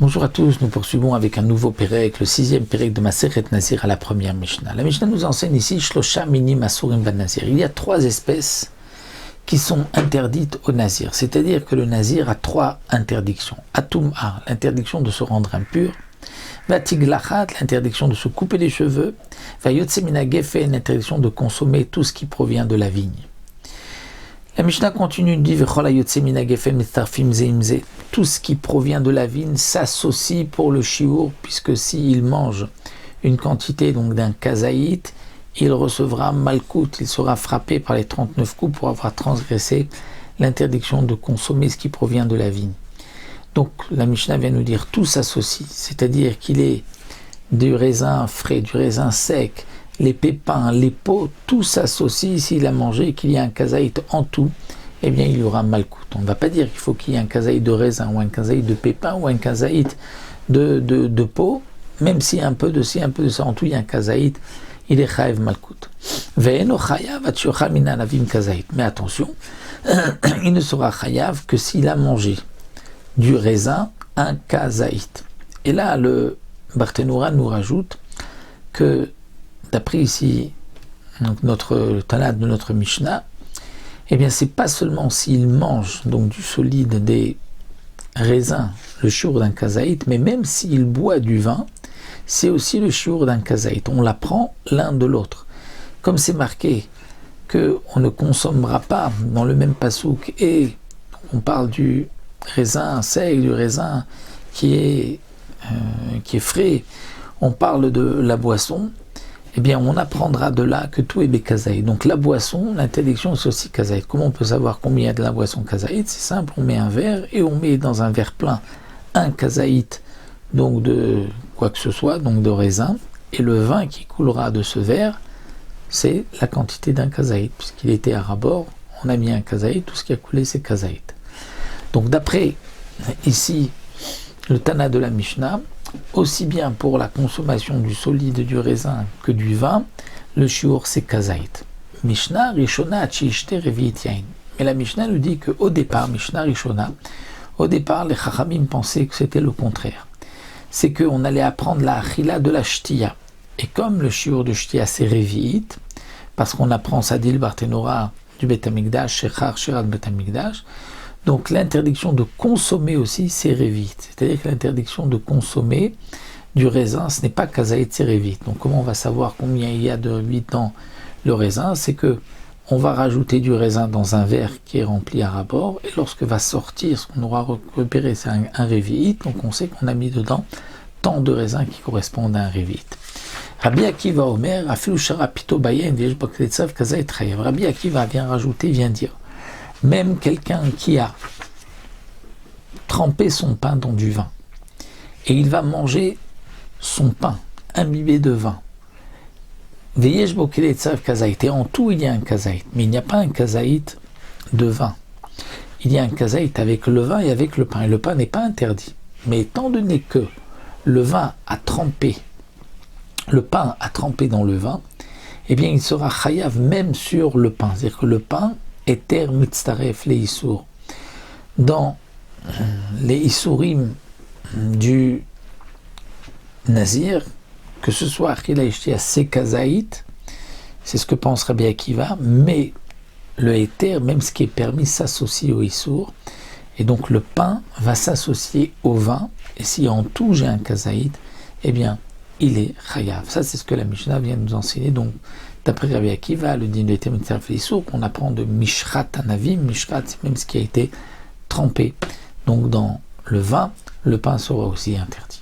Bonjour à tous, nous poursuivons avec un nouveau pérec, le 6e pérec de Masechet Nazir à la première Mishnah. La Mishnah nous enseigne ici Shlosha Minim Asurim Ban Nazir. Il y a 3 espèces qui sont interdites au Nazir, c'est-à-dire que le Nazir a 3 interdictions. Atum'a, l'interdiction de se rendre impur. Vatiglachat, l'interdiction de se couper les cheveux. Vayotse Mina Gefen, l'interdiction de consommer tout ce qui provient de la vigne. La Mishnah continue de dire tout ce qui provient de la vigne s'associe pour le shiur, puisque s'il mange une quantité donc d'un kazaït, il recevra malkout, il sera frappé par les 39 coups pour avoir transgressé l'interdiction de consommer ce qui provient de la vigne. Donc la Mishnah vient nous dire tout s'associe, c'est-à-dire qu'il est du raisin frais, du raisin sec, les pépins, les peaux, tout s'associe. S'il a mangé et qu'il y a un kazaït en tout, eh bien il y aura malkout. On ne va pas dire qu'il faut qu'il y ait un kazaït de raisin ou un kazaït de pépins ou un kazaït de peau, même s'il y a un peu de ci, un peu de ça, en tout il y a un kazaït, il est chayav malkout. Mais attention, il ne sera chayav que s'il a mangé du raisin un kazaït. Et là le Barthénoura nous rajoute que d'après ici le Tanakh de notre Mishnah, eh bien c'est pas seulement s'il mange donc du solide des raisins, le shiur d'un kazaït, mais même s'il boit du vin, c'est aussi le shiur d'un kazaït. On l'apprend l'un de l'autre. Comme c'est marqué qu'on ne consommera pas dans le même pasouk, et on parle du raisin sec, du raisin qui est frais, on parle de la boisson, eh bien on apprendra de là que tout est békazaït. Donc la boisson, l'interdiction c'est aussi kazaït. Comment on peut savoir combien il y a de la boisson kazaït? C'est simple, on met un verre et on met dans un verre plein un kazaït, donc de quoi que ce soit, donc de raisin, et le vin qui coulera de ce verre, c'est la quantité d'un kazaït. Puisqu'il était à rabord, on a mis un kazaït, tout ce qui a coulé c'est kazaït. Donc d'après ici le Tana de la Mishnah, aussi bien pour la consommation du solide du raisin que du vin, le shiur c'est kazaït. Mishnah Rishona Chishte Revi'it Yain. Mais la Mishnah nous dit qu'au départ, Mishnah Rishona, au départ les Chachamim pensaient que c'était le contraire. C'est qu'on allait apprendre la achila de la shtiya. Et comme le shiur de shtiya c'est Revi'it, parce qu'on apprend Sadil Barthénora du Bet Hamikdash, Shechar Shirat Bet Hamikdash, donc l'interdiction de consommer aussi, c'est Revi'it. C'est-à-dire que l'interdiction de consommer du raisin, ce n'est pas kazaït, c'est Revi'it. Donc comment on va savoir combien il y a de Revi'it dans le raisin? C'est que on va rajouter du raisin dans un verre qui est rempli à rabord, et lorsque va sortir, ce qu'on aura repéré, c'est un Revi'it, donc on sait qu'on a mis dedans tant de raisins qui correspondent à un Revi'it. Rabbi Akiva Omer, Afilu Shara Pito Bayen, Viesh Bakletsav Kazaït Chayav. Rabbi Akiva vient rajouter, vient dire, même quelqu'un qui a trempé son pain dans du vin et il va manger son pain imbibé de vin, Veyesh Bokele Tsav Kazaït, et en tout il y a un kazaït, mais il n'y a pas un kazaït de vin. Il y a un kazaït avec le vin et avec le pain, et le pain n'est pas interdit. Mais étant donné que le vin a trempé, le pain a trempé dans le vin, eh bien il sera chayav même sur le pain, c'est-à-dire que le pain Eter mitzaref les issour. Dans les issourim du Nazir, que ce soit achila ishtia c'est kazaït, c'est ce que pense Rabbi Akiva, mais le Eter, même ce qui est permis, s'associe au issour, et donc le pain va s'associer au vin, et si en tout j'ai un kazaït, eh bien il est chayav. Ça c'est ce que la Mishnah vient nous enseigner. Donc d'après Rabbi Akiva, le din de Eter Issour, qu'on apprend de Mishrat Anavim, Mishrat c'est même ce qui a été trempé. Donc dans le vin, le pain sera aussi interdit.